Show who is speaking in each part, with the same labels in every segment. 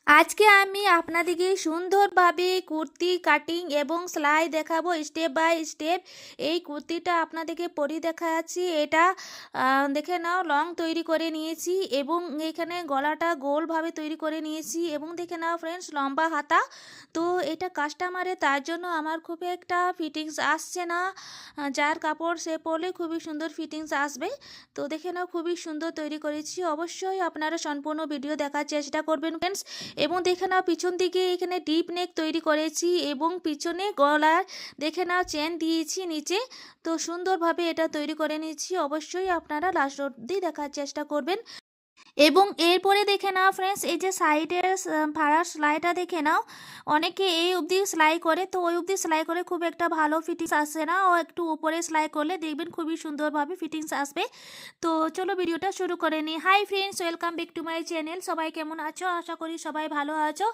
Speaker 1: আজকে আমি আপনাদেরকে সুন্দরভাবে কুর্তি কাটিং এবং সেলাই দেখাবো স্টেপ বাই স্টেপ। এই কুর্তিটা আপনাদেরকে পরে দেখাচ্ছি। এটা দেখে নাও, লং তৈরি করে নিয়েছি এবং এখানে গলাটা গোলভাবে তৈরি করে নিয়েছি এবং দেখে নাও ফ্রেন্ডস, লম্বা হাতা। তো এটা কাস্টমারে, তার জন্য আমার খুব একটা ফিটিংস আসছে না। যার কাপড় সে পরলে খুবই সুন্দর ফিটিংস আসবে। তো দেখে নাও, খুবই সুন্দর তৈরি করেছি। অবশ্যই আপনারা সম্পূর্ণ ভিডিও দেখার চেষ্টা করবেন ফ্রেন্ডস। এবং দেখে নাও পিছন দিকে এখানে ডিপ নেক তৈরি করেছি এবং পিছনে গলার দেখে নাও চেন দিয়েছি নিচে। তো সুন্দরভাবে এটা তৈরি করে নিয়েছি। অবশ্যই আপনারা লাস্ট অবধি দেখার চেষ্টা করবেন। এবং এরপরে দেখে নাও ফ্রেন্ডস, এই যে সাইডের ফাড়ার সেলাইটা দেখে নাও। অনেকে এই অবধি সেলাই করে, তো ওই অবধি সেলাই করে খুব একটা ভালো ফিটিংস আসে না। ও একটু উপরে সেলাই করলে দেখবেন খুবই সুন্দরভাবে ফিটিংস আসবে। তো চলো ভিডিওটা শুরু করে নিই। Hi friends, welcome back to my channel. সবাই কেমন আছো? আশা করি সবাই ভালো আছো।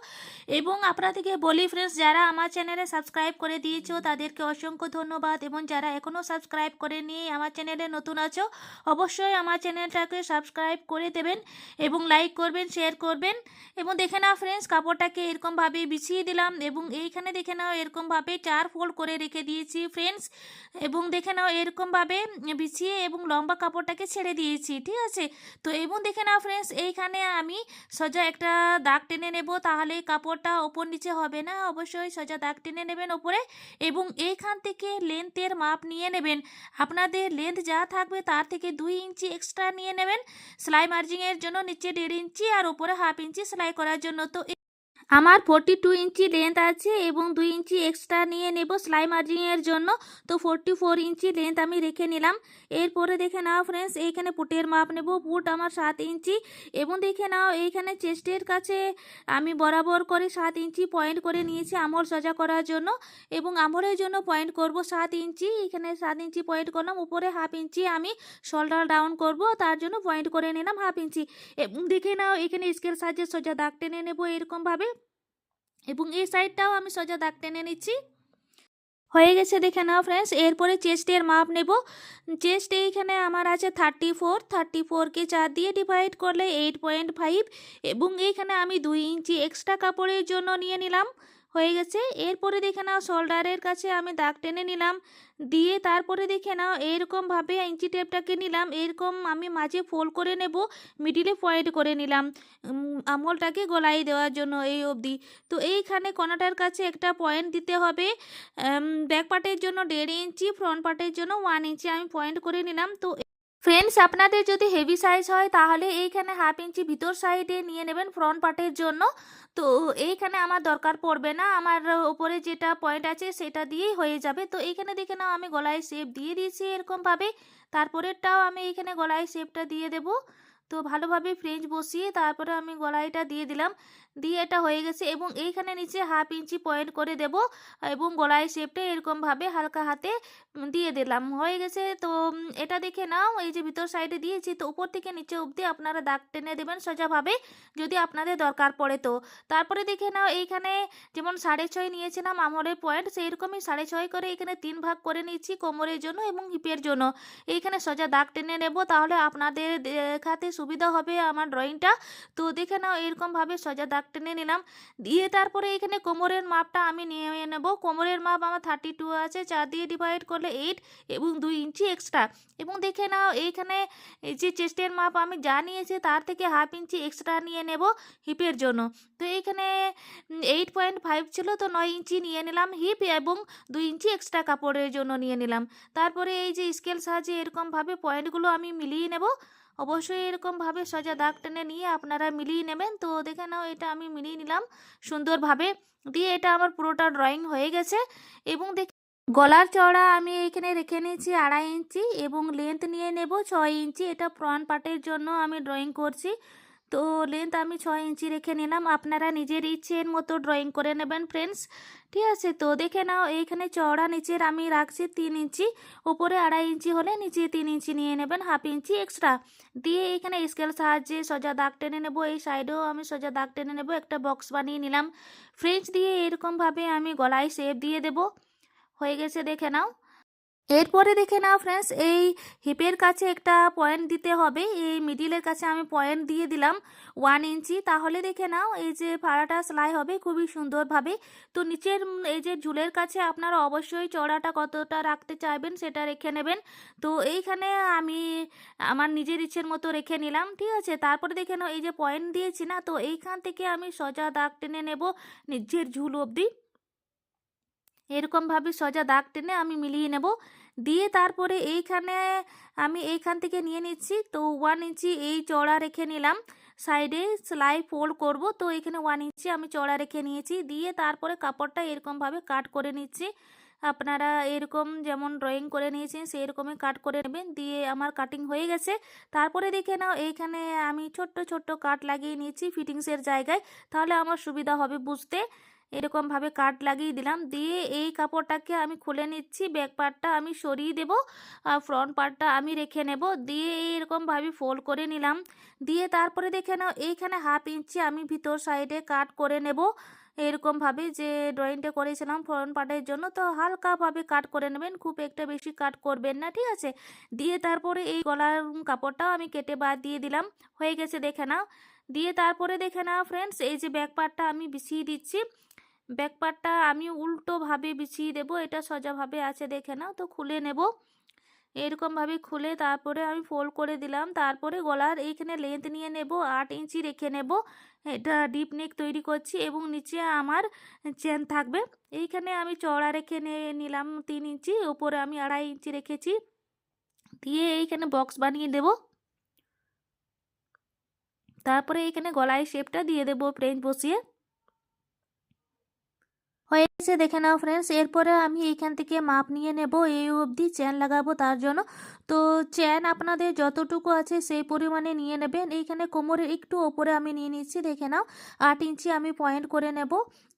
Speaker 1: এবং আপনাদেরকে বলি ফ্রেন্ডস, যারা আমার চ্যানেলে সাবস্ক্রাইব করে দিয়েছো তাদেরকে অসংখ্য ধন্যবাদ, এবং যারা এখনও সাবস্ক্রাইব করেনি, আমার চ্যানেলে নতুন আছো, অবশ্যই আমার চ্যানেলটাকে সাবস্ক্রাইব করে দেবেন এবং লাইক করবেন, শেয়ার করবেন। এবং দেখে নাও ফ্রেন্ডস, কাপড়টাকে এরকমভাবে বিছিয়ে দিলাম এবং এইখানে দেখে নাও এরকমভাবে 4 ফোল্ড করে রেখে দিয়েছি ফ্রেন্ডস। এবং দেখে নাও এরকমভাবে বিছিয়ে এবং লম্বা কাপড়টাকে ছেড়ে দিয়েছি, ঠিক আছে। তো এবং দেখে নাও ফ্রেন্ডস, এইখানে আমি সোজা একটা দাগ টেনে নেব, তাহলে কাপড়টা ওপর নিচে হবে না। অবশ্যই সোজা দাগ টেনে নেবেন ওপরে এবং এইখান থেকে লেন্থের মাপ নিয়ে নেবেন। আপনাদের লেন্থ যা থাকবে তার থেকে 2 ইঞ্চি এক্সট্রা নিয়ে নেবেন সেলাই মার্জিংয়ের জন্য। নিচে 1.5 ইঞ্চি আর উপরে হাফ ইঞ্চি সেলাই করার জন্য। তো আমার 42 ইঞ্চি লেন্থ আছে এবং 2 ইঞ্চি এক্সট্রা নিয়ে নেব সেলাই মার্জিংয়ের জন্য। তো 44 ইঞ্চি লেন্থ আমি রেখে নিলাম। এরপরে দেখে নাও ফ্রেন্ডস, এইখানে পুটের মাপ নেব। পুট আমার 7 ইঞ্চি এবং দেখে নাও এইখানে চেস্টের কাছে আমি বরাবর করে 7 ইঞ্চি পয়েন্ট করে নিয়েছি আমল সোজা করার জন্য। এবং আমলের জন্য পয়েন্ট করব 7 ইঞ্চি। এখানে 7 ইঞ্চি পয়েন্ট করলাম, উপরে হাফ ইঞ্চি আমি শোল্ডার ডাউন করব, তার জন্য পয়েন্ট করে নিলাম হাফ ইঞ্চি। এবং দেখে নাও এখানে স্কেল সাহায্যে সোজা দাগ টেনে নেব এরকমভাবে, এবং এই সাইডটাও আমি সোজা দাগ টেনে নিচ্ছি। হয়ে গেছে দেখে নাও ফ্রেন্ডস। এরপরে চেস্টের মাপ নেব। চেস্ট এইখানে আমার আছে 34কে 4 দিয়ে ডিভাইড করলে 8.5, এবং এইখানে আমি 2 ইঞ্চি এক্সট্রা কাপড়ের জন্য নিয়ে নিলাম। হয়ে গেছে। এরপরে দেখে নাও শোল্ডারের কাছে আমি দাগ টেনে নিলাম, দিয়ে তারপরে দেখে নাও এরকমভাবে ইঞ্চি টেপটাকে নিলাম, এরকম আমি মাঝে ফোল্ড করে নেব, মিডিলে পয়েন্ট করে নিলাম আমলটাকে গলায় দেওয়ার জন্য এই অবধি। তো এইখানে কোনাটার কাছে একটা পয়েন্ট দিতে হবে। ব্যাক পার্টের জন্য 1.5 ইঞ্চি, ফ্রন্ট পার্টের জন্য 1 ইঞ্চি আমি পয়েন্ট করে নিলাম। তো ফ্রেন্ডস, আপনাদের যদি হেভি সাইজ হয় তাহলে এইখানে হাফ ইঞ্চি ভিতর সাইডে নিয়ে নেবেন ফ্রন্ট পার্টের জন্য। তো এইখানে আমার দরকার পড়বে না, আমার উপরে যেটা পয়েন্ট আছে সেটা দিয়েই হয়ে যাবে। তো এইখানে দেখে নাও আমি গলায় শেপ দিয়ে দিয়েছি এরকমভাবে। তারপরেরটাও আমি এইখানে গলায় শেপটা দিয়ে দেব। তো ভালোভাবে ফ্রেঞ্চ বসিয়ে তারপরে আমি গলাইটা দিয়ে দিলাম, দিয়ে এটা হয়ে গেছে। এবং এইখানে নিচে হাফ ইঞ্চি পয়েন্ট করে দেব এবং গলায় শেপটা এরকমভাবে হালকা হাতে দিয়ে দিলাম, হয়ে গেছে। তো এটা দেখে নাও, এই যে ভিতর সাইডে দিয়েছি, তো উপর থেকে নিচে অবধি আপনারা দাগ টেনে দেবেন সোজাভাবে যদি আপনাদের দরকার পড়ে। তো তারপরে দেখে নাও এইখানে যেমন 6.5 নিয়েছিলাম আমলের পয়েন্ট, সেই রকমই 6.5 করে এখানে 3 ভাগ করে নিচ্ছি কোমরের জন্য এবং হিপের জন্য। এইখানে সোজা দাগ টেনে নেব, তাহলে আপনাদের দেখাতে সুবিধা হবে আমার ড্রয়িংটা। তো দেখে নাও এরকমভাবে সোজা দাগ টেনে নিলাম, দিয়ে তারপরে এখানে কোমরের মাপটা আমি নিয়ে নেব। কোমরের মাপ আমার 32 আছে, 4 দিয়ে ডিভাইড করলে 8 এবং 2 ইঞ্চি এক্সট্রা। এবং দেখে নাও এইখানে এই যে চেস্টের মাপ আমি যা নিয়েছি তার থেকে হাফ ইঞ্চি এক্সট্রা নিয়ে নেব হিপের জন্য। তো এইখানে 8.5 ছিল, তো 9 ইঞ্চি নিয়ে নিলাম হিপ এবং 2 ইঞ্চি এক্সট্রা কাপড়ের জন্য নিয়ে নিলাম। তারপরে এই যে স্কেল সাহায্যে এরকমভাবে পয়েন্টগুলো আমি মিলিয়ে নেব। অবশ্যই এরকমভাবে সোজা দাগ টেনে নিয়ে আপনারা মিলিয়ে নেবেন। তো দেখে নাও এটা আমি মিলিয়ে নিলাম সুন্দরভাবে, দিয়ে এটা আমার পুরোটা ড্রয়িং হয়ে গেছে। এবং গলার চওড়া আমি এখানে রেখে নিয়েছি 2.5 ইঞ্চি এবং লেন্থ নিয়ে নেব 6 ইঞ্চি। এটা ফ্রন্ট পার্টের জন্য আমি ড্রয়িং করছি। তো লেন্থ আমি 6 ইঞ্চি রেখে নিলাম, আপনারা নিজের ইচ্ছের মতো ড্রয়িং করে নেবেন ফ্রেন্ডস, ঠিক আছে। তো দেখে নাও এইখানে চওড়া নিচের আমি রাখছি 3 ইঞ্চি, উপরে 2.5 ইঞ্চি হলে নিচে 3 ইঞ্চি নিয়ে নেবেন, হাফ ইঞ্চি এক্সট্রা। দিয়ে এখানে স্কেল সাহায্যে সোজা দাগ টেনে নেব, এই সাইডেও আমি সোজা দাগ টেনে নেব, একটা বক্স বানিয়ে নিলাম ফ্রেঞ্চ দিয়ে। এরকমভাবে আমি গলায় শেপ দিয়ে দেব। হয়ে গেছে দেখে নাও। এরপরে দেখে নাও ফ্রেন্ডস, এই হিপের কাছে একটা পয়েন্ট দিতে হবে। এই মিডিলের কাছে আমি পয়েন্ট দিয়ে দিলাম 1 ইঞ্চি। তাহলে দেখে নাও এই যে ফাড়াটা সেলাই হবে খুবই সুন্দরভাবে। তো নিচের এই যে ঝুলের কাছে আপনারা অবশ্যই চড়াটা কতটা রাখতে চাইবেন সেটা রেখে নেবেন। তো এইখানে আমি আমার নিজের ইচ্ছের মতো রেখে নিলাম, ঠিক আছে। তারপরে দেখে নাও এই যে পয়েন্ট দিয়েছি না, তো এইখান থেকে আমি সোজা দাগ টেনে নেব নিচের ঝুল অবধি। এরকমভাবে সোজা দাগ টেনে আমি মিলিয়ে নেব। দিয়ে তারপরে এইখানে আমি এইখান থেকে নিয়ে নিচ্ছি, তো 1 ইঞ্চি এই চড়া রেখে নিলাম। সাইডে সেলাই ফোল্ড করব, তো এখানে 1 ইঞ্চি আমি চড়া রেখে নিয়েছি। দিয়ে তারপরে কাপড়টা এরকমভাবে কাট করে নিচ্ছি। আপনারা এরকম যেমন ড্রয়িং করে নিয়েছেন সেই রকমই কাট করে নেবেন। দিয়ে আমার কাটিং হয়ে গেছে। তারপরে দেখে নাও এইখানে আমি ছোট্ট ছোট্ট কাট লাগিয়ে নিয়েছি ফিটিংসের জায়গায়, তাহলে আমার সুবিধা হবে বুঝতে। এরকমভাবে কাট লাগিয়ে দিলাম। দিয়ে এই কাপড়টাকে আমি খুলে নিচ্ছি, ব্যাক পার্টটা আমি সরিয়ে দেব আর ফ্রন্ট পার্টটা আমি রেখে নেব। দিয়ে এরকমভাবে ফোল্ড করে নিলাম। দিয়ে তারপরে দেখে নাও এইখানে 1/2 ইঞ্চি আমি ভিতর সাইডে কাট করে নেব। এরকমভাবে যে ড্রয়িংটা করেছিলাম ফ্রন্ট পার্টের জন্য, তো হালকাভাবে কাট করে নেবেন, খুব একটা বেশি কাট করবেন না, ঠিক আছে। দিয়ে তারপরে এই গলার কাপড়টাও আমি কেটে বাদ দিয়ে দিলাম। হয়ে গেছে দেখে নাও। দিয়ে তারপরে দেখে নাও ফ্রেন্ডস, এই যে ব্যাক পার্টটা আমি বিছিয়ে দিচ্ছি। ব্যাক পার্টটা আমি উল্টোভাবে বিছিয়ে দেব, এটা সোজাভাবে আছে দেখে নাও। তো খুলে নেব, এরকমভাবে খুলে তারপরে আমি ফোল্ড করে দিলাম। তারপরে গলার এইখানে লেন্থ নিয়ে নেব 8 ইঞ্চি রেখে নেব। এটা ডিপ নেক তৈরি করছি এবং নিচে আমার চেন থাকবে। এইখানে আমি চওড়া রেখে নিলাম 3 ইঞ্চি, উপরে আমি 2.5 ইঞ্চি রেখেছি। দিয়ে এইখানে বক্স বানিয়ে দেব। তারপরে এইখানে গলায় শেপটা দিয়ে দেব ফ্রেঞ্চ বসিয়ে। হয়ে গেছে দেখে নাও ফ্রেন্ডস। এরপরে আমি এইখান থেকে মাপ নিয়ে নেব এই অবধি চেন লাগাবো তার জন্য। তো চেন আপনাদের যতটুকু আছে সেই পরিমাণে নিয়ে নেবেন। এইখানে কোমরের একটু ওপরে আমি নিয়ে নিচ্ছি, দেখে নাও 8 ইঞ্চি আমি পয়েন্ট করে নেব।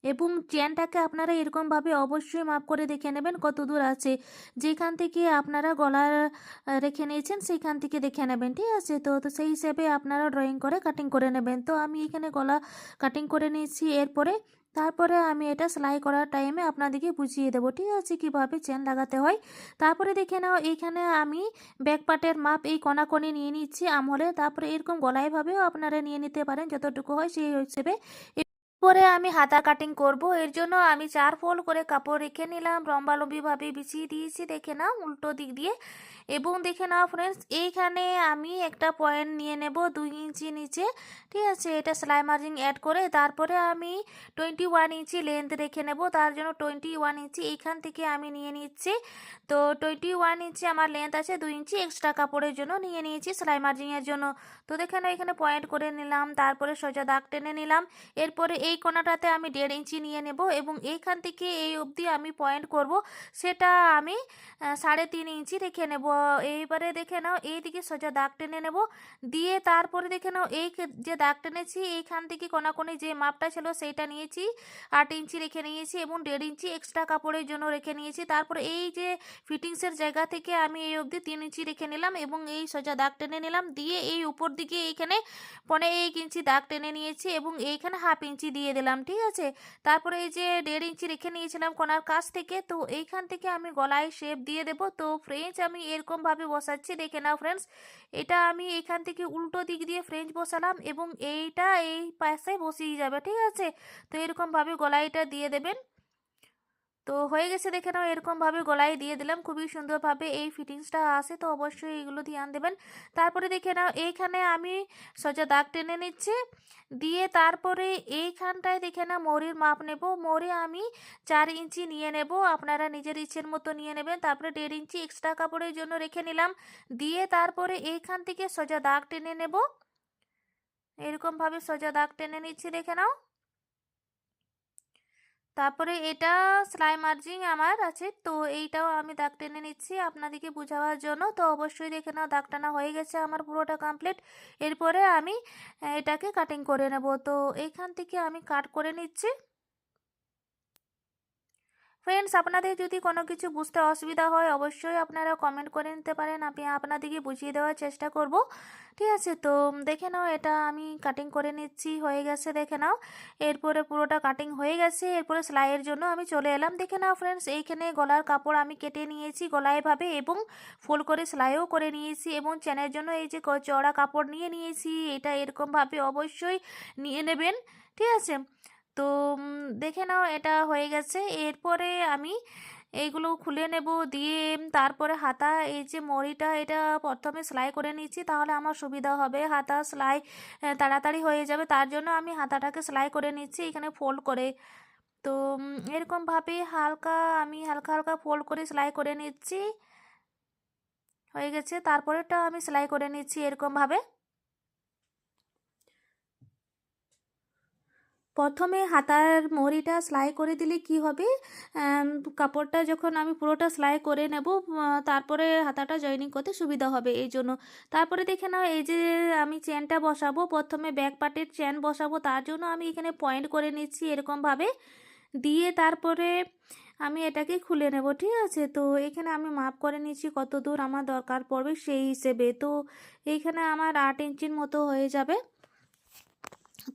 Speaker 1: এবং চেনটাকে আপনারা এরকমভাবে অবশ্যই মাপ করে দেখে নেবেন কত দূর আছে। যেখান থেকে আপনারা গলার রেখে নিয়েছেন সেইখান থেকে দেখে নেবেন, ঠিক আছে। তো সেই হিসেবে আপনারা ড্রয়িং করে কাটিং করে নেবেন। তো আমি এখানে গলা কাটিং করে নিয়েছি। তারপরে আমি এটা সেলাই করার টাইমে আপনাদেরকে বুঝিয়ে দেবো, ঠিক আছে, কিভাবে চেন লাগাতে হয়। তারপরে দেখে নাও এইখানে আমি ব্যাক পার্টের মাপ এই কোণাকোণি নিয়ে নিচ্ছি আমহলে। তারপরে এরকম গলায়ভাবেও আপনারা নিয়ে নিতে পারেন যতটুকু হয় সেই হিসেবে। পরে আমি হাতা কাটিং করব, এর জন্য আমি 4 ফোল্ড করে কাপড় রেখে নিলাম, লম্বালম্বিভাবে বিছিয়ে দিয়েছি দেখে নাও উল্টো দিক দিয়ে। এবং দেখে নাও ফ্রেন্ডস, এইখানে আমি একটা পয়েন্ট নিয়ে নেব 2 ইঞ্চি নিচে, ঠিক আছে। এটা সেলাই মার্জিন অ্যাড করে তারপরে আমি 21 ইঞ্চি লেন্থ রেখে নেব। তার জন্য 21 ইঞ্চি এইখান থেকে আমি নিয়ে নিচ্ছি। তো 21 ইঞ্চি আমার লেন্থ আছে, 2 ইঞ্চি এক্সট্রা কাপড়ের জন্য নিয়ে নিয়েছি সেলাই মার্জিনের জন্য। তো দেখে নাও এখানে পয়েন্ট করে নিলাম, তারপরে সোজা দাগ টেনে নিলাম। এরপরে এই কোণাটাতে আমি 1.5 ইঞ্চি নিয়ে নেব এবং এইখান থেকে এই অবধি আমি পয়েন্ট করব, সেটা আমি 3.5 ইঞ্চি রেখে নেব। এইবারে দেখে নাও এইদিকে সোজা দাগ টেনে নেব। দিয়ে তারপরে দেখে নাও এই যে দাগ টেনেছি এইখান থেকে কোণাকোণি যে মাপটা ছিল সেইটা নিয়েছি, 8 ইঞ্চি রেখে নিয়েছি এবং 1.5 ইঞ্চি এক্সট্রা কাপড়ের জন্য রেখে নিয়েছি। তারপরে এই যে ফিটিংসের জায়গা থেকে আমি এই অবধি 3 ইঞ্চি রেখে নিলাম এবং এই সোজা দাগ টেনে নিলাম। দিয়ে এই উপর দিকে এইখানে 1.5 ইঞ্চি দাগ টেনে নিয়েছি এবং এইখানে 1/2 ইঞ্চি দিয়ে দিলাম, ঠিক আছে। তারপরে এই যে 1.5 ইঞ্চি রেখে নিয়েছিলাম কোণার কাছ থেকে, তো এইখান থেকে আমি গলায় শেপ দিয়ে দেব। তো ফ্রেঞ্চ আমি এরকমভাবে বসাচ্ছি দেখে নাও ফ্রেন্ডস। এটা আমি এইখান থেকে উল্টো দিক দিয়ে ফ্রেঞ্চ বসালাম এবং এইটা এই পাশে বসিয়ে যাবে, ঠিক আছে। তো এরকমভাবে গলাইটা দিয়ে দেবেন। তো হয়ে গেছে দেখে নাও, এরকমভাবে গলায় দিয়ে দিলাম, খুবই সুন্দরভাবে এই ফিটিংসটা আসে, তো অবশ্যই এগুলো ধ্যান দেবেন। তারপরে দেখে নাও এইখানে আমি সোজা দাগ টেনে নিচ্ছি। দিয়ে তারপরে এইখানটায় দেখে নাও মোড়ের মাপ নেব। মোড়ে আমি 4 ইঞ্চি নিয়ে নেব, আপনারা নিজের ইচ্ছের মতো নিয়ে নেবেন। তারপরে 1.5 ইঞ্চি এক্সট্রা কাপড়ের জন্য রেখে নিলাম। দিয়ে তারপরে এইখান থেকে সোজা দাগ টেনে নেব, এরকমভাবে সোজা দাগ টেনে নিচ্ছি দেখে নাও। তারপরে এটা সেলাই মার্জিন আমার আছে, তো এইটাও আমি দাগ টেনে নিচ্ছি আপনাদেরকে বোঝাবার জন্য। তো অবশ্যই দেখে নাও দাগ টানা হয়ে গেছে আমার পুরোটা কমপ্লিট। এরপরে আমি এটাকে কাটিং করে নেব। তো এইখান থেকে আমি কাট করে নিচ্ছি। ফ্রেন্ডস, আপনাদের যদি কোনো কিছু বুঝতে অসুবিধা হয় অবশ্যই আপনারা কমেন্ট করে নিতে পারেন, আমি আপনাদেরকে বুঝিয়ে দেওয়ার চেষ্টা করব। ঠিক আছে, তো দেখে নাও এটা আমি কাটিং করে নিচ্ছি, হয়ে গেছে দেখে নাও। এরপরে পুরোটা কাটিং হয়ে গেছে, এরপরে সেলাইয়ের জন্য আমি চলে এলাম। দেখে নাও ফ্রেন্ডস, এইখানে গলার কাপড় আমি কেটে নিয়েছি গলায় ভাবে এবং ফোল্ড করে সেলাইও করে নিয়েছি এবং চেনের জন্য এই যে চওড়া কাপড় নিয়ে নিয়েছি, এটা এরকমভাবে অবশ্যই নিয়ে নেবেন। ঠিক আছে, তো দেখে নাও এটা হয়ে গেছে। এরপরে আমি এইগুলো খুলে নেব, দিয়ে তারপরে হাতা এই যে মড়িটা এটা প্রথমে সেলাই করে নিচ্ছি, তাহলে আমার সুবিধা হবে, হাতা সেলাই তাড়াতাড়ি হয়ে যাবে, তার জন্য আমি হাতাটাকে সেলাই করে নিচ্ছি এখানে ফোল্ড করে। তো এরকমভাবে হালকা হালকা ফোল্ড করে সেলাই করে নিচ্ছি, হয়ে গেছে। তারপরেটা আমি সেলাই করে নিচ্ছি এরকমভাবে। প্রথমে হাতার মহরিটা সেলাই করে দিলে কি হবে, কাপড়টা যখন আমি পুরোটা সেলাই করে নেব তারপরে হাতাটা জয়েনিং করতে সুবিধা হবে এই জন্য। তারপরে দেখে নাও এই যে আমি চেনটা বসাবো, প্রথমে ব্যাক পার্টের চেন বসাবো, তার জন্য আমি এখানে পয়েন্ট করে নিচ্ছি এরকমভাবে, দিয়ে তারপরে আমি এটাকে খুলে নেব। ঠিক আছে, তো এখানে আমি মাপ করে নিচ্ছি কত দূর আমার দরকার পড়বে সেই হিসেবে। তো এইখানে আমার 8 ইঞ্চির মতো হয়ে যাবে।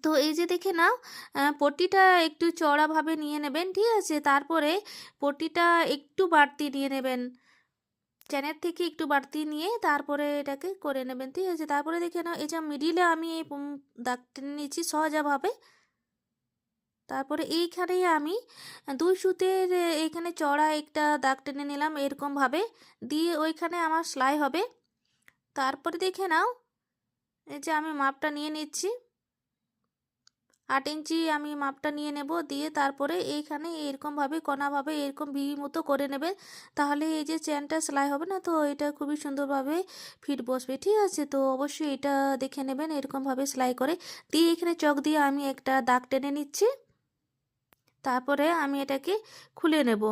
Speaker 1: তো এই যে দেখে নাও, পট্টিটা একটু চওড়াভাবে নিয়ে নেবেন। ঠিক আছে, তারপরে পট্টিটা একটু বাড়তি নিয়ে নেবেন, চেনের থেকে একটু বাড়তি নিয়ে তারপরে এটাকে করে নেবেন। ঠিক আছে, তারপরে দেখে নাও এই যে মিডিলে আমি এই দাগ টেনে নিচ্ছি সোজাভাবে। তারপরে এইখানেই আমি 2 সুতের এইখানে চওড়া একটা দাগ টেনে নিলাম এরকমভাবে, দিয়ে ওইখানে আমার সেলাই হবে। তারপরে দেখে নাও এই যে আমি মাপটা নিয়ে নিচ্ছি, 8 ইঞ্চি আমি মাপটা নিয়ে নেব, দিয়ে তারপরে এইখানে এরকমভাবে কোনাভাবে এরকম ভি মতো করে নেবে, তাহলে এই যে চেনটা সেলাই হবে না, তো এটা খুবই সুন্দরভাবে ফিট বসবে। ঠিক আছে, তো অবশ্যই এটা দেখে নেবেন এরকমভাবে সেলাই করে, দিয়ে এখানে চক দিয়ে আমি একটা দাগ টেনে নিচ্ছি, তারপরে আমি এটাকে খুলে নেব।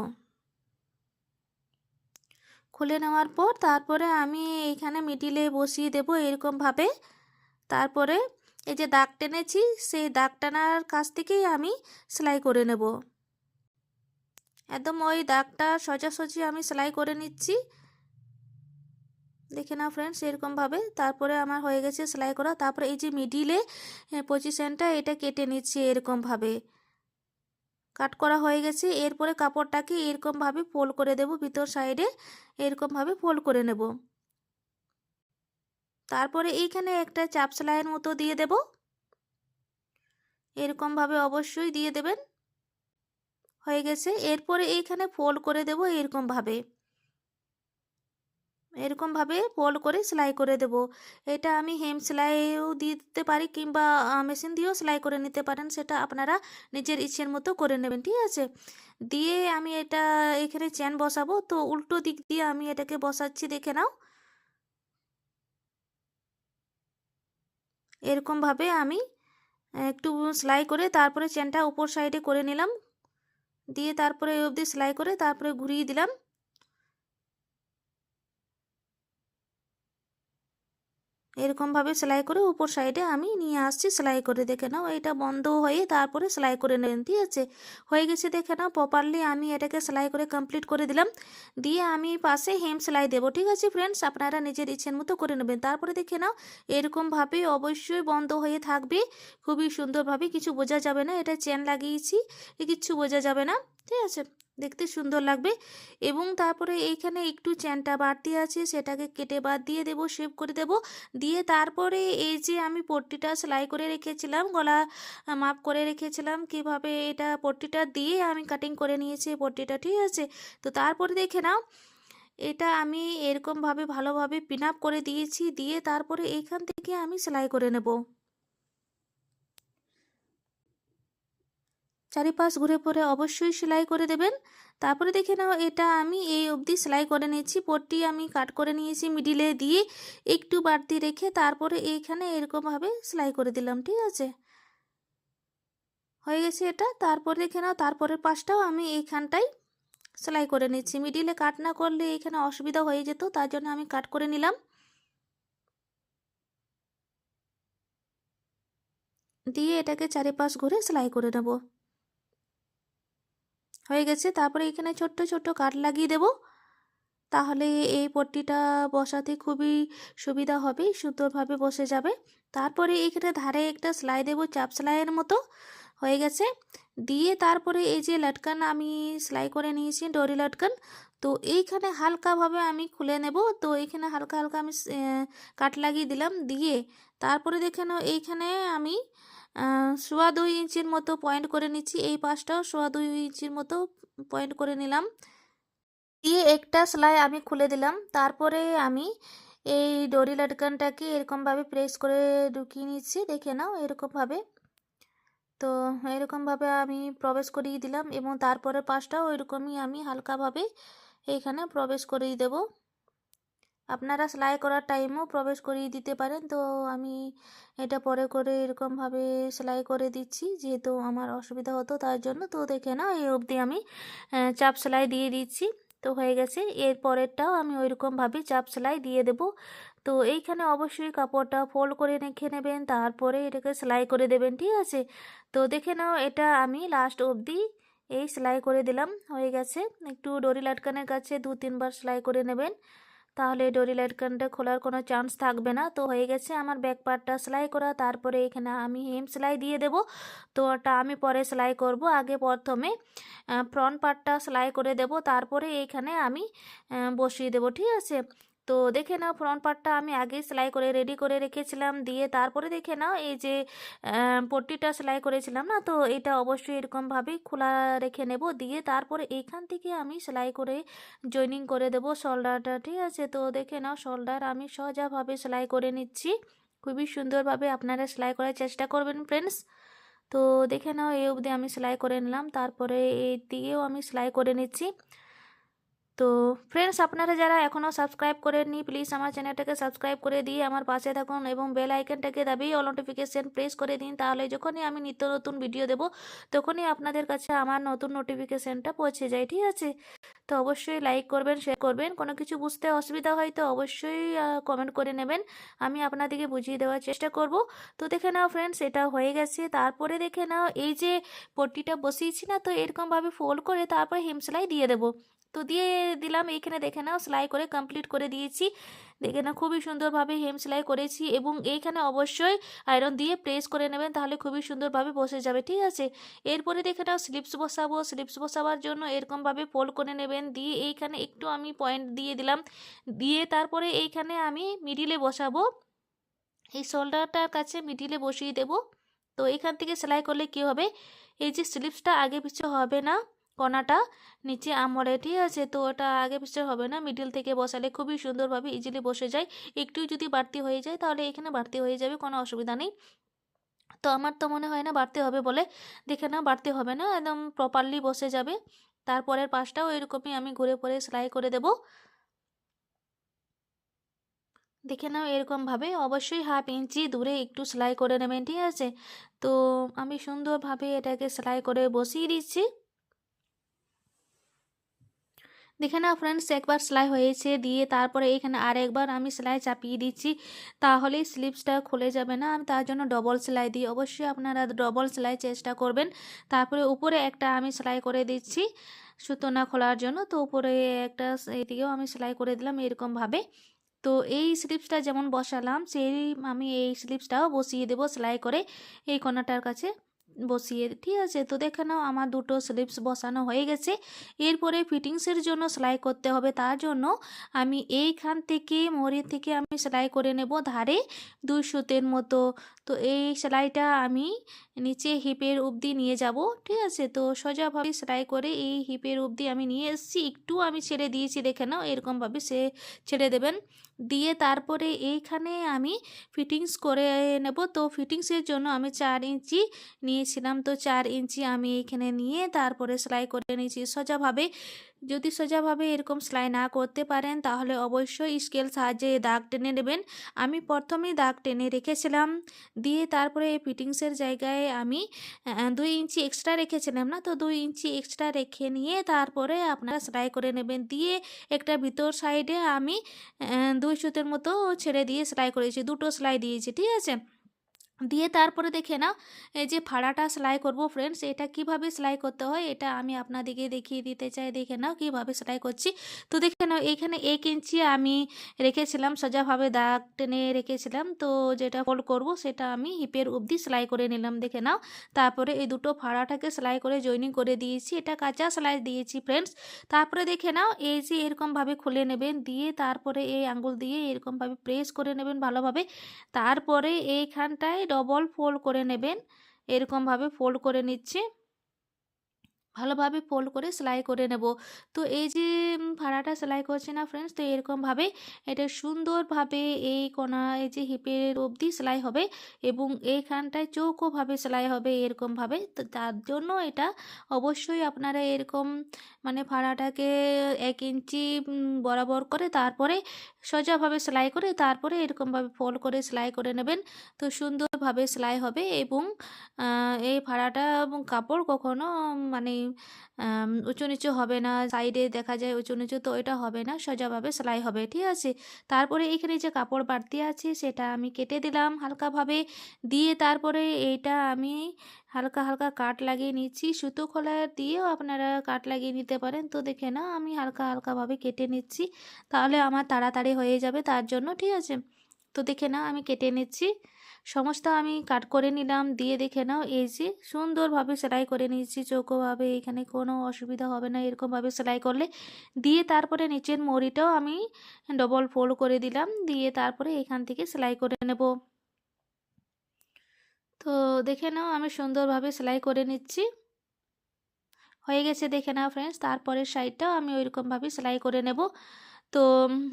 Speaker 1: খুলে নেওয়ার পর তারপরে আমি এইখানে মিডিলে বসিয়ে দেব এরকমভাবে। তারপরে এই যে দাগ টেনেছি সেই দাগ টানার কাছ থেকেই আমি সেলাই করে নেব, একদম ওই দাগটা সোজাসুজি আমি সেলাই করে নিচ্ছি। দেখে নাও ফ্রেন্ডস এরকমভাবে, তারপরে আমার হয়ে গেছে সেলাই করা। তারপরে এই যে মিডিলে পজিশনটা এটা কেটে নিচ্ছি এরকমভাবে, কাট করা হয়ে গেছে। এরপরে কাপড়টাকে এরকমভাবে ফোল্ড করে দেব, ভিতর সাইডে এরকমভাবে ফোল্ড করে নেব। তারপরে এইখানে একটা চাপ সেলাইয়ের মতো দিয়ে দেব, এরকমভাবে অবশ্যই দিয়ে দেবেন, হয়ে গেছে। এরপরে এইখানে ফোল্ড করে দেব এরকমভাবে, এরকমভাবে ফোল্ড করে সেলাই করে দেব। এটা আমি হেম সেলাইও দিয়ে দিতে পারি কিংবা মেশিন দিয়েও সেলাই করে নিতে পারেন, সেটা আপনারা নিজের ইচ্ছের মতো করে নেবেন। ঠিক আছে, দিয়ে আমি এটা এখানে চেন বসাবো, তো উল্টো দিক দিয়ে আমি এটাকে বসাচ্ছি, দেখে নাও এরকমভাবে আমি একটু সেলাই করে তারপরে চেনটা উপর সাইডে করে নিলাম, দিয়ে তারপরে এই অবধি সেলাই করে তারপরে ঘুরিয়ে দিলাম। এরকমভাবে সেলাই করে উপর সাইডে আমি নিয়ে আসছি সেলাই করে, দেখে নাও এটা বন্ধ হয়ে তারপরে সেলাই করে নেবেন। ঠিক আছে, হয়ে গেছে দেখে নাও প্রপারলি আমি এটাকে সেলাই করে কমপ্লিট করে দিলাম, দিয়ে আমি পাশে হেম সেলাই দেবো। ঠিক আছে ফ্রেন্ডস, আপনারা নিজের ইচ্ছের মতো করে নেবেন। তারপরে দেখে নাও এরকমভাবে অবশ্যই বন্ধ হয়ে থাকবে, খুবই সুন্দরভাবে, কিছু বোঝা যাবে না, এটা চেন লাগিয়েছি কিচ্ছু বোঝা যাবে না। ঠিক আছে, দেখতে সুন্দর লাগবে। এবং তারপরে এইখানে একটু চেনটা বাড়তি আছে সেটাকে কেটে বাদ দিয়ে দেবো, শেপ করে দেবো, দিয়ে তারপরে এই যে আমি পট্টিটা সেলাই করে রেখেছিলাম, গলা মাপ করে রেখেছিলাম, কিভাবে এটা পট্টিটা দিয়ে আমি কাটিং করে নিয়েছি পট্টিটা। ঠিক আছে, তো তারপরে দেখে নাও এটা আমি এরকমভাবে ভালোভাবে পিন আপ করে দিয়েছি, দিয়ে তারপরে এইখান থেকে আমি সেলাই করে নেব, চারিপাশ ঘুরে পরে অবশ্যই সেলাই করে দেবেন। তারপরে দেখে নাও এটা আমি এই অবধি সেলাই করে নিয়েছি, পট্টি আমি কাট করে নিয়েছি মিডিলে দিয়ে একটু বাড়তি রেখে তারপরে এইখানে এরকমভাবে সেলাই করে দিলাম। ঠিক আছে, হয়ে গেছে এটা। তারপর দেখে নাও তারপরের পাশটাও আমি এইখানটাই সেলাই করে নিচ্ছি, মিডিলে কাট না করলে এখানে অসুবিধা হয়ে যেত, তার জন্য আমি কাট করে নিলাম, দিয়ে এটাকে চারিপাশ ঘুরে সেলাই করে নেব, হয়ে গেছে। তারপরে এখানে ছোট্ট ছোট্ট কাট লাগিয়ে দেব, তাহলে এই পট্টিটা বসাতে খুবই সুবিধা হবে, সুন্দরভাবে বসে যাবে। তারপরে এখানে ধারে একটা সেলাই দেব, চাপ সেলাইয়ের মতো। হয়ে গেছে। দিয়ে তারপরে এই যে লটকান আমি সেলাই করে নিয়েছি, ডরি লটকান, তো এইখানে হালকাভাবে আমি খুলে নেব। তো এইখানে হালকা হালকা আমি কাট লাগিয়ে দিলাম। দিয়ে তারপরে দেখে নাও এইখানে আমি 2.25 ইঞ্চির মতো পয়েন্ট করে নিচ্ছি, এই পাশটাও 2.25 ইঞ্চির মতো পয়েন্ট করে নিলাম। দিয়ে একটা সেলাই আমি খুলে দিলাম। তারপরে আমি এই ডরি লটকানটাকে এরকমভাবে প্রেস করে ঢুকিয়ে নিচ্ছি, দেখে নাও এরকমভাবে। তো এরকমভাবে আমি প্রবেশ করিয়ে দিলাম এবং তারপরে পাশটাও ওইরকমই আমি হালকাভাবে এইখানে প্রবেশ করিয়ে দেব। আপনারা সেলাই করার টাইমেও প্রবেশ করিয়ে দিতে পারেন। তো আমি এটা পরে করে এরকমভাবে সেলাই করে দিচ্ছি, যেহেতু আমার অসুবিধা হতো তার জন্য। তো দেখে নাও এই অবধি আমি চাপ সেলাই দিয়ে দিচ্ছি। তো হয়ে গেছে। এর পরেরটাও আমি ওইরকমভাবে চাপ সেলাই দিয়ে দেব। তো এইখানে অবশ্যই কাপড়টা ফোল্ড করে রেখে নেবেন, তারপরে এটাকে সেলাই করে দেবেন, ঠিক আছে। তো দেখে নাও এটা আমি লাস্ট অবধি এই সেলাই করে দিলাম। হয়ে গেছে। একটু ডরি লটকানের কাছে 2-3 বার সেলাই করে নেবেন, তাহলে ডরি লটকানটা খোলার কোনো চান্স থাকবে না। তো হয়ে গেছে আমার ব্যাক পার্টটা সেলাই করা। তারপরে এখানে আমি হেম সেলাই দিয়ে দেব। তো ওটা আমি পরে সেলাই করব, আগে প্রথমে ফ্রন্ট পার্টটা সেলাই করে দেব, তারপরে এইখানে আমি বসিয়ে দেব, ঠিক আছে। তো দেখে নাও ফ্রন্ট পার্টটা আমি আগেই সেলাই করে রেডি করে রেখেছিলাম। দিয়ে তারপরে দেখে নাও এই যে পট্টিটা সেলাই করেছিলাম না, তো এটা অবশ্যই এরকমভাবেই খোলা রেখে নেব। দিয়ে তারপরে এইখান থেকে আমি সেলাই করে জয়েনিং করে দেব শোল্ডারটা, ঠিক আছে। তো দেখে নাও শোল্ডার আমি সোজাভাবে সেলাই করে নিচ্ছি, খুবই সুন্দরভাবে আপনারা সেলাই করার চেষ্টা করবেন ফ্রেন্ডস। তো দেখে নাও এই অবধি আমি সেলাই করে নিলাম, তারপরে এই দিকেও আমি সেলাই করে নিচ্ছি। তো ফ্রেন্ডস, আপনারা যারা এখনও সাবস্ক্রাইব করেননি প্লিজ আমার চ্যানেলটাকে সাবস্ক্রাইব করে দিয়ে আমার পাশে থাকুন এবং বেল আইকনটাকে দাবিয়ে অল নোটিফিকেশান প্রেস করে দিন, তাহলে যখনই আমি নিত্য নতুন ভিডিও দেব তখনই আপনাদের কাছে আমার নতুন নোটিফিকেশানটা পৌঁছে যায়, ঠিক আছে। তো অবশ্যই লাইক করবেন, শেয়ার করবেন। কোনো কিছু বুঝতে অসুবিধা হয় তো অবশ্যই কমেন্ট করে নেবেন, আমি আপনাদেরকে বুঝিয়ে দেওয়ার চেষ্টা করব। তো দেখে নাও ফ্রেন্ডস এটা হয়ে গেছে। তারপরে দেখে নাও এই যে পট্টিটা বসিয়েছি না, তো এরকমভাবে ফোল্ড করে তারপরে হেম সেলাই দিয়ে দেবো। তো দিয়ে দিলাম। এইখানে দেখে নাও সেলাই করে কমপ্লিট করে দিয়েছি, দেখে নাও খুবই সুন্দরভাবে হেম সেলাই করেছি। এবং এইখানে অবশ্যই আয়রন দিয়ে প্রেস করে নেবেন, তাহলে খুবই সুন্দরভাবে বসে যাবে, ঠিক আছে। এরপরে দেখে নাও স্লিপস বসাবো। স্লিপস বসাবার জন্য এরকমভাবে ফোল্ড করে নেবেন। দিয়ে এইখানে একটু আমি পয়েন্ট দিয়ে দিলাম। দিয়ে তারপরে এইখানে আমি মিডিলে বসাবো, এই শোল্ডারটার কাছে মিডিলে বসিয়ে দেব। তো এখান থেকে সেলাই করলে কি হবে, এই যে স্লিপসটা আগে পিছু হবে না, কোনাটা নিচে আমরে, ঠিক আছে। তো ওটা আগে পিছু হবে না, মিডিল থেকে বসালে খুবই সুন্দরভাবে ইজিলি বসে যায়। একটু যদি বাড়তি হয়ে যায় তাহলে এখানে বাড়তি হয়ে যাবে, কোনো অসুবিধা নেই। তো আমার তো মনে হয় না বাড়তে হবে বলে, দেখে না বাড়তে হবে না, একদম প্রপারলি বসে যাবে। তারপরের পাশটাও এরকমই আমি ঘুরে পরে সেলাই করে দেব, দেখে নাও এরকমভাবে। অবশ্যই 1/2 ইঞ্চি দূরে একটু সেলাই করে নেবেন, ঠিক আছে। তো আমি সুন্দরভাবে এটাকে সেলাই করে বসিয়ে দিচ্ছি। দেখে নাও ফ্রেন্ডস একবার সেলাই হয়েছে। দিয়ে তারপরে এখানে আরেকবার আমি সেলাই চাপিয়ে দিচ্ছি, তাহলেই স্লিপসটা খুলে যাবে না। আমি তার জন্য ডবল সেলাই দিই, অবশ্যই আপনারা ডবল সেলাই চেষ্টা করবেন। তারপরে উপরে একটা আমি সেলাই করে দিচ্ছি সুতো না খোলার জন্য। তো উপরে একটা এদিকেও আমি সেলাই করে দিলাম এরকমভাবে। তো এই স্লিপসটা যেমন বসালাম সেই আমি এই স্লিপসটাও বসিয়ে দেব সেলাই করে এই কোণাটার কাছে বসিয়ে, ঠিক আছে। তো দেখে নাও আমার দুটো স্লিপস বসানো হয়ে গেছে। এরপরে ফিটিংসের জন্য সেলাই করতে হবে, তার জন্য আমি এইখান থেকে মোড়ের থেকে আমি সেলাই করে নেব ধারে 2 সুতের মতো। তো এই সেলাইটা আমি নিচে হিপের অবধি নিয়ে যাব, ঠিক আছে। তো সোজাভাবে সেলাই করে এই হিপের অবধি আমি নিয়ে এসেছি, একটু আমি ছেড়ে দিয়েছি, দেখে নাও এরকমভাবে সে ছেড়ে দেবেন। দিয়ে তারপরে এইখানে আমি ফিটিংস করে নেব। তো ফিটিংসের জন্য আমি 4 ইঞ্চি নিয়েছিলাম, তো 4 ইঞ্চি আমি এখানে নিয়ে তারপরে সেলাই করে নিয়েছি সোজাভাবে। যদি সোজাভাবে এরকম সেলাই না করতে পারেন তাহলে অবশ্যই স্কেল সাহায্যে দাগ টেনে নেবেন। আমি প্রথমেই দাগ টেনে রেখেছিলাম। দিয়ে তারপরে এই ফিটিংসের জায়গায় আমি 2 ইঞ্চি এক্সট্রা রেখেছিলাম না, তো 2 ইঞ্চি এক্সট্রা রেখে নিয়ে তারপরে আপনারা সেলাই করে নেবেন। দিয়ে একটা ভিতর সাইডে আমি 2 সুতের মতো ছেড়ে দিয়ে সেলাই করেছি, দুটো সেলাই দিয়েছি, ঠিক আছে। দিয়ে তারপরে দেখে নাও এই যে ফাড়াটা সেলাই করব ফ্রেন্ডস, এটা কিভাবে সেলাই করতে হয় এটা আমি আপনাদেরকে দেখিয়ে দিতে চাই। দেখে নাও কিভাবে সেলাই করছি। তো দেখে নাও এইখানে 1 ইঞ্চি আমি রেখেছিলাম, সোজাভাবে দাগ টেনে রেখেছিলাম। তো যেটা ফোল্ড করব সেটা আমি হিপের অবধি সেলাই করে নিলাম। দেখে নাও তারপরে এই দুটো ফাড়াটাকে সেলাই করে জয়েনিং করে দিয়েছি, এটা কাঁচা সেলাই দিয়েছি ফ্রেন্ডস। তারপরে দেখে নাও এই যে এরকমভাবে খুলে নেবেন, দিয়ে তারপরে এই আঙ্গুল দিয়ে এরকমভাবে প্রেস করে নেবেন ভালোভাবে। তারপরে এইখানটায় ডবল ফোল্ড করে নেবেন, এরকমভাবে ফোল্ড করে নিচ্ছি, ভালোভাবে ফোল্ড করে সেলাই করে নেব। তো এই যে ফাড়াটা সেলাই করছি না ফ্রেন্ডস, তো এরকমভাবে এটা সুন্দরভাবে এই কোণা এই যে হিপের অবধি সেলাই হবে এবং এইখানটায় চৌকোভাবে সেলাই হবে এরকমভাবে। তো তার জন্য এটা অবশ্যই আপনারা এরকম মানে ফাড়াটাকে 1 ইঞ্চি বরাবর করে তারপরে সোজাভাবে সেলাই করে তারপরে এরকমভাবে ফোল্ড করে সেলাই করে নেবেন। তো সুন্দরভাবে সেলাই হবে এবং এই ফাড়াটা কাপড় কখনো মানে উঁচু নিচু হবে না, সাইডে দেখা যায় উঁচু নিচু, তো এটা হবে না, সোজাভাবে সেলাই হবে, ঠিক আছে। তারপরে এখানে যে কাপড় বাড়তি আছে সেটা আমি কেটে দিলাম হালকাভাবে, দিয়ে তারপরে এইটা আমি হালকা হালকা কাট লাগিয়ে নিচ্ছি। সুতো খোলা দিয়েও আপনারা কাট লাগিয়ে নিতে পারেন। তো দেখে না আমি হালকা হালকাভাবে কেটে নিচ্ছি, তাহলে আমার তাড়াতাড়ি হয়ে যাবে তার জন্য, ঠিক আছে। তো দেখে নাও আমি কেটে নিচ্ছি, সমস্ত আমি কাট করে নিলাম, দিয়ে দেখে নাও এই যে সুন্দরভাবে সেলাই করে নিচ্ছি চৌকোভাবে, এখানে কোনো অসুবিধা হবে না এরকমভাবে সেলাই করলে। দিয়ে তারপরে নিচের মড়িটাও আমি ডবল ফোল্ড করে দিলাম, দিয়ে তারপরে এখান থেকে সেলাই করে নেব। তো দেখে নাও আমি সুন্দরভাবে সেলাই করে নিচ্ছি, হয়ে গেছে দেখে নাও ফ্রেন্ডস। তারপরের সাইডটাও আমি ওইরকমভাবে সেলাই করে নেব। তো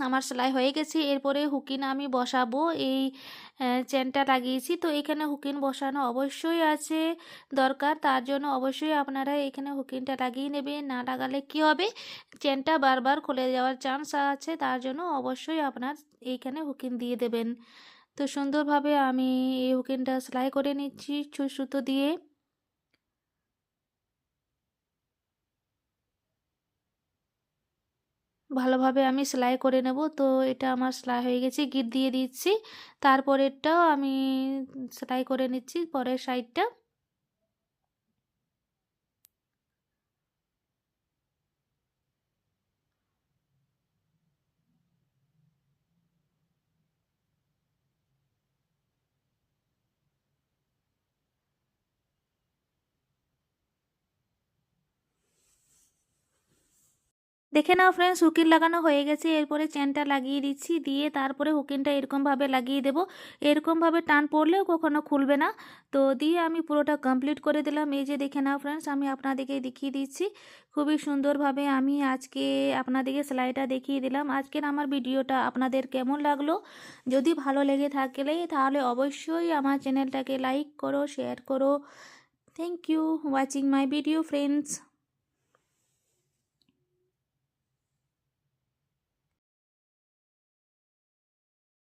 Speaker 1: আমার সেলাই হয়ে গেছে। এরপরে হুকিন আমি বসাবো, এই চেনটা লাগিয়েছি, তো এখানে হুকিন বসানো অবশ্যই আছে দরকার, তার জন্য অবশ্যই আপনারা এখানে হুকিনটা লাগিয়ে নেবেন। না লাগালে কি হবে, চেনটা বারবার খুলে যাওয়ার চান্স আছে, তার জন্য অবশ্যই আপনার এইখানে হুকিন দিয়ে দেবেন। তো সুন্দরভাবে আমি এই হুকিনটা সেলাই করে নিচ্ছি সুতো দিয়ে। ভালোভাবে আমি সেলাই করে নেব। তো এটা আমার সেলাই হয়ে গেছে, গিট দিয়ে দিচ্ছি, তারপরেরটাও আমি সেলাই করে নিচ্ছি পরের সাইডটা। দেখে নাও ফ্রেন্ডস হুকিন লাগানো হয়ে গেছে। এরপরে চেনটা লাগিয়ে দিচ্ছি, দিয়ে তারপরে হুকিনটা এরকমভাবে লাগিয়ে দেব। এরকমভাবে টান পড়লেও কখনো খুলবে না। তো দিয়ে আমি পুরোটা কমপ্লিট করে দিলাম। এই যে দেখে নাও ফ্রেন্ডস আমি আপনাদেরকে দেখিয়ে দিচ্ছি খুবই সুন্দরভাবে আমি আজকে আপনাদেরকে সেলাইটা দেখিয়ে দিলাম। আজকের আমার ভিডিওটা আপনাদের কেমন লাগলো, যদি ভালো লেগে থাকলে তাহলে অবশ্যই আমার চ্যানেলটাকে লাইক করো, শেয়ার করো। Thank you watching my video friends.